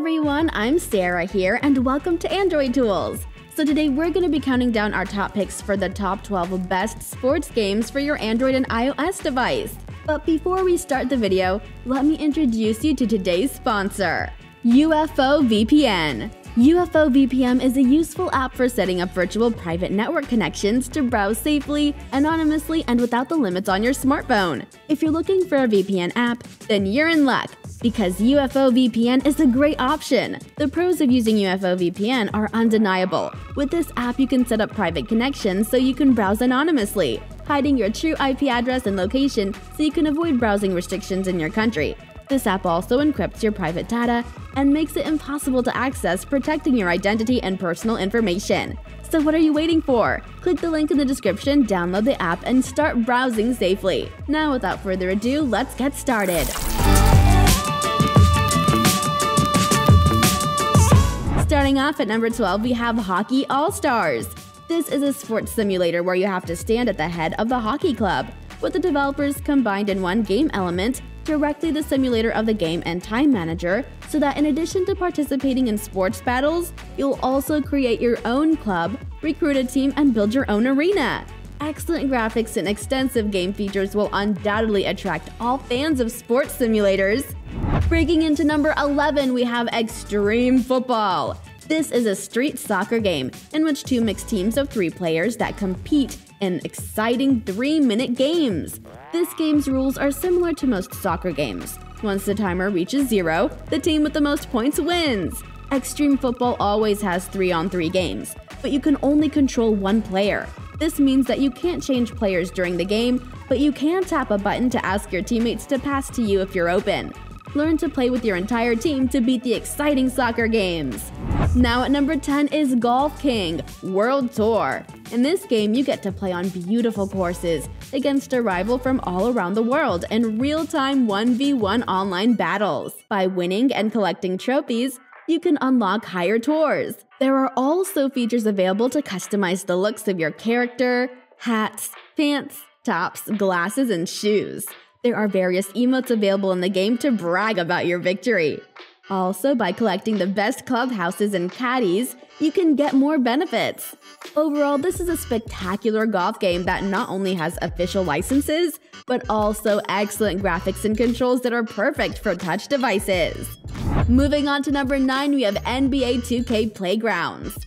everyone, I'm Sarah here and welcome to Android Tools. So today we're going to be counting down our top picks for the top 12 best sports games for your Android and iOS device. But before we start the video, let me introduce you to today's sponsor, UFO VPN. UFO VPN is a useful app for setting up virtual private network connections to browse safely, anonymously, and without the limits on your smartphone. If you're looking for a VPN app, then you're in luck, because UFO VPN is a great option. The pros of using UFO VPN are undeniable. With this app, you can set up private connections so you can browse anonymously, hiding your true IP address and location so you can avoid browsing restrictions in your country. This app also encrypts your private data and makes it impossible to access, protecting your identity and personal information. So what are you waiting for? Click the link in the description, download the app, and start browsing safely. Now, without further ado, let's get started. Starting off at number 12, we have Hockey AllStars. This is a sports simulator where you have to stand at the head of the hockey club, with the developers combined in one game element, directly the simulator of the game and time manager, so that in addition to participating in sports battles, you'll also create your own club, recruit a team, and build your own arena. Excellent graphics and extensive game features will undoubtedly attract all fans of sports simulators. Breaking into number 11, we have Xtreme Football. This is a street soccer game in which two mixed teams of 3 players that compete in exciting 3-minute games. This game's rules are similar to most soccer games. Once the timer reaches 0, the team with the most points wins. Xtreme Football always has 3-on-3 games, but you can only control one player. This means that you can't change players during the game, but you can tap a button to ask your teammates to pass to you if you're open. Learn to play with your entire team to beat the exciting soccer games. Now at number 10 is Golf King World Tour. In this game, you get to play on beautiful courses against a rival from all around the world in real-time 1v1 online battles. By winning and collecting trophies, you can unlock higher tours. There are also features available to customize the looks of your character, hats, pants, tops, glasses, and shoes. There are various emotes available in the game to brag about your victory. Also, by collecting the best clubhouses and caddies, you can get more benefits. Overall, this is a spectacular golf game that not only has official licenses, but also excellent graphics and controls that are perfect for touch devices. Moving on to number 9, we have NBA 2K Playgrounds.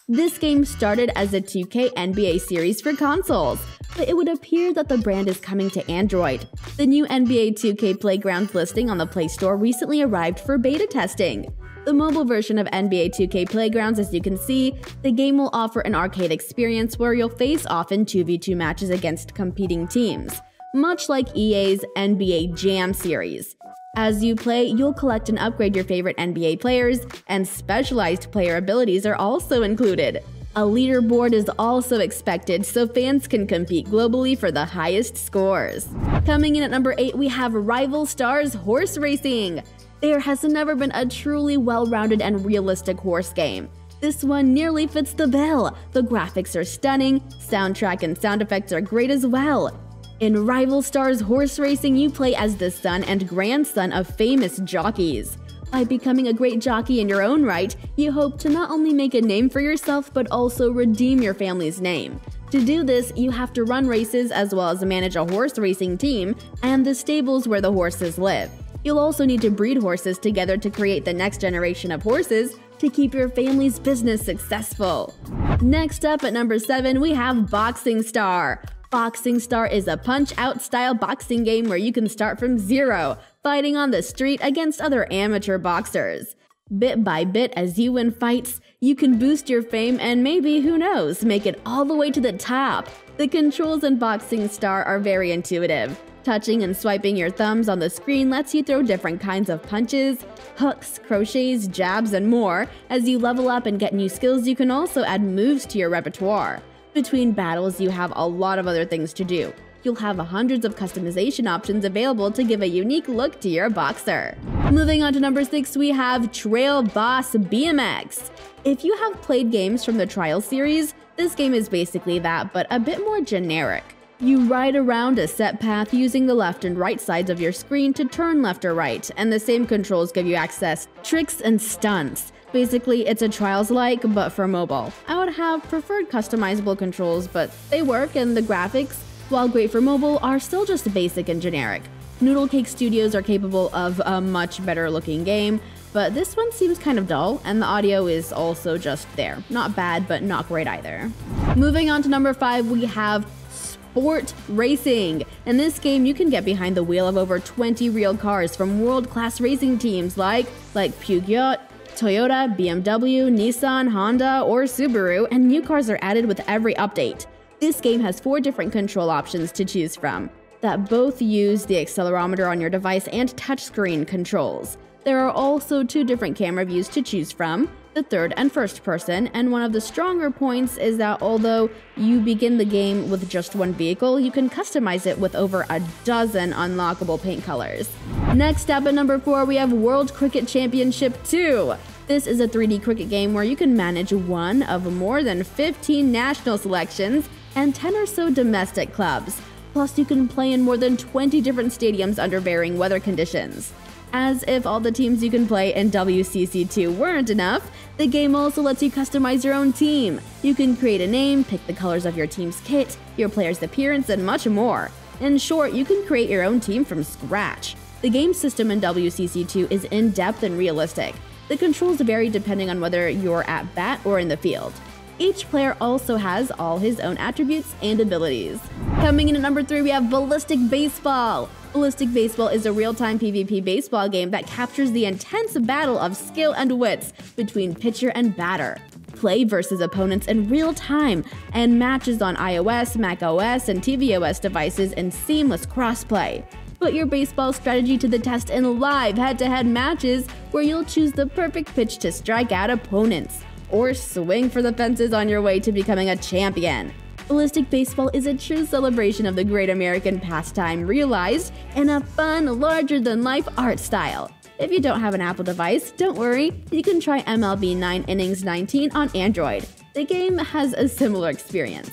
This game started as a 2K NBA series for consoles, but it would appear that the brand is coming to Android. The new NBA 2K Playgrounds listing on the Play Store recently arrived for beta testing. The mobile version of NBA 2K Playgrounds, as you can see, the game will offer an arcade experience where you'll face off in 2v2 matches against competing teams, much like EA's NBA Jam series. As you play, you'll collect and upgrade your favorite NBA players, and specialized player abilities are also included. A leaderboard is also expected so fans can compete globally for the highest scores. Coming in at number 8, we have AllStars Horse Racing. There has never been a truly well-rounded and realistic horse game. This one nearly fits the bill. The graphics are stunning, soundtrack and sound effects are great as well. In AllStars Horse Racing, you play as the son and grandson of famous jockeys. By becoming a great jockey in your own right, you hope to not only make a name for yourself, but also redeem your family's name. To do this, you have to run races as well as manage a horse racing team and the stables where the horses live. You'll also need to breed horses together to create the next generation of horses to keep your family's business successful. Next up at number 7, we have Boxing Star. Boxing Star is a punch-out style boxing game where you can start from 0, fighting on the street against other amateur boxers. Bit by bit, as you win fights, you can boost your fame and maybe, who knows, make it all the way to the top. The controls in Boxing Star are very intuitive. Touching and swiping your thumbs on the screen lets you throw different kinds of punches, hooks, crochets, jabs, and more. As you level up and get new skills, you can also add moves to your repertoire. Between battles, you have a lot of other things to do. You'll have hundreds of customization options available to give a unique look to your boxer. Moving on to number 6, we have Boss BMX. If you have played games from the Trial series, this game is basically that, but a bit more generic. You ride around a set path using the left and right sides of your screen to turn left or right, and the same controls give you access to tricks and stunts. Basically, it's a Trials-like, but for mobile. I would have preferred customizable controls, but they work, and the graphics, while great for mobile, are still just basic and generic. Noodle Cake Studios are capable of a much better looking game, but this one seems kind of dull, and the audio is also just there. Not bad, but not great either. Moving on to number 5, we have Sport Racing. In this game, you can get behind the wheel of over 20 real cars from world-class racing teams like Peugeot, Toyota, BMW, Nissan, Honda, or Subaru, and new cars are added with every update. This game has 4 different control options to choose from that both use the accelerometer on your device and touchscreen controls. There are also 2 different camera views to choose from, the third and first person, and one of the stronger points is that although you begin the game with just one vehicle, you can customize it with over a dozen unlockable paint colors. Next up at number 4, we have World Cricket Championship 2. This is a 3D cricket game where you can manage one of more than 15 national selections and 10 or so domestic clubs. Plus, you can play in more than 20 different stadiums under varying weather conditions. As if all the teams you can play in WCC2 weren't enough, the game also lets you customize your own team. You can create a name, pick the colors of your team's kit, your player's appearance, and much more. In short, you can create your own team from scratch. The game system in WCC2 is in-depth and realistic. The controls vary depending on whether you're at bat or in the field. Each player also has all his own attributes and abilities. Coming in at number 3, we have Ballistic Baseball. Ballistic Baseball is a real-time PvP baseball game that captures the intense battle of skill and wits between pitcher and batter. Play versus opponents in real time and matches on iOS, macOS, and tvOS devices in seamless crossplay. Put your baseball strategy to the test in live head-to-head matches where you'll choose the perfect pitch to strike out opponents, or swing for the fences on your way to becoming a champion. Ballistic Baseball is a true celebration of the great American pastime realized in a fun, larger-than-life art style. If you don't have an Apple device, don't worry, you can try MLB 9 Innings 19 on Android. The game has a similar experience.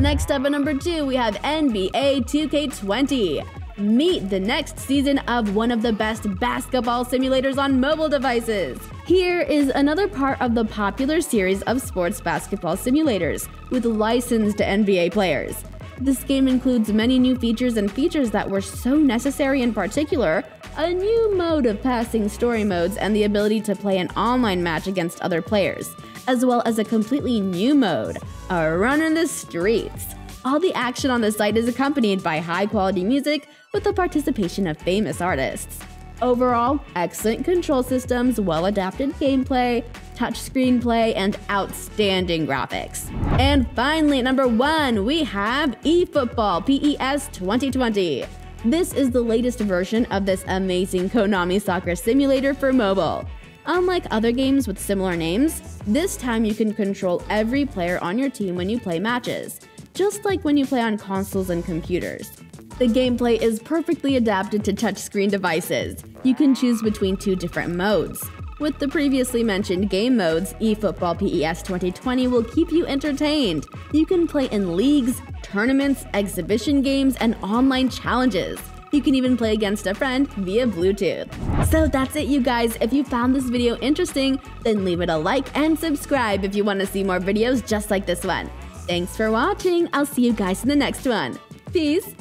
Next up at number 2, we have NBA 2K20. Meet the next season of one of the best basketball simulators on mobile devices. Here is another part of the popular series of sports basketball simulators with licensed NBA players. This game includes many new features that were so necessary, in particular, a new mode of passing story modes and the ability to play an online match against other players, as well as a completely new mode, a run in the streets. All the action on the site is accompanied by high-quality music with the participation of famous artists. Overall, excellent control systems, well-adapted gameplay, touchscreen play, and outstanding graphics. And finally, at number 1, we have eFootball PES 2020. This is the latest version of this amazing Konami soccer simulator for mobile. Unlike other games with similar names, this time you can control every player on your team when you play matches, just like when you play on consoles and computers. The gameplay is perfectly adapted to touchscreen devices. You can choose between 2 different modes. With the previously mentioned game modes, eFootball PES 2020 will keep you entertained. You can play in leagues, tournaments, exhibition games, and online challenges. You can even play against a friend via Bluetooth. So that's it, you guys. If you found this video interesting, then leave it a like and subscribe if you want to see more videos just like this one. Thanks for watching. I'll see you guys in the next one. Peace.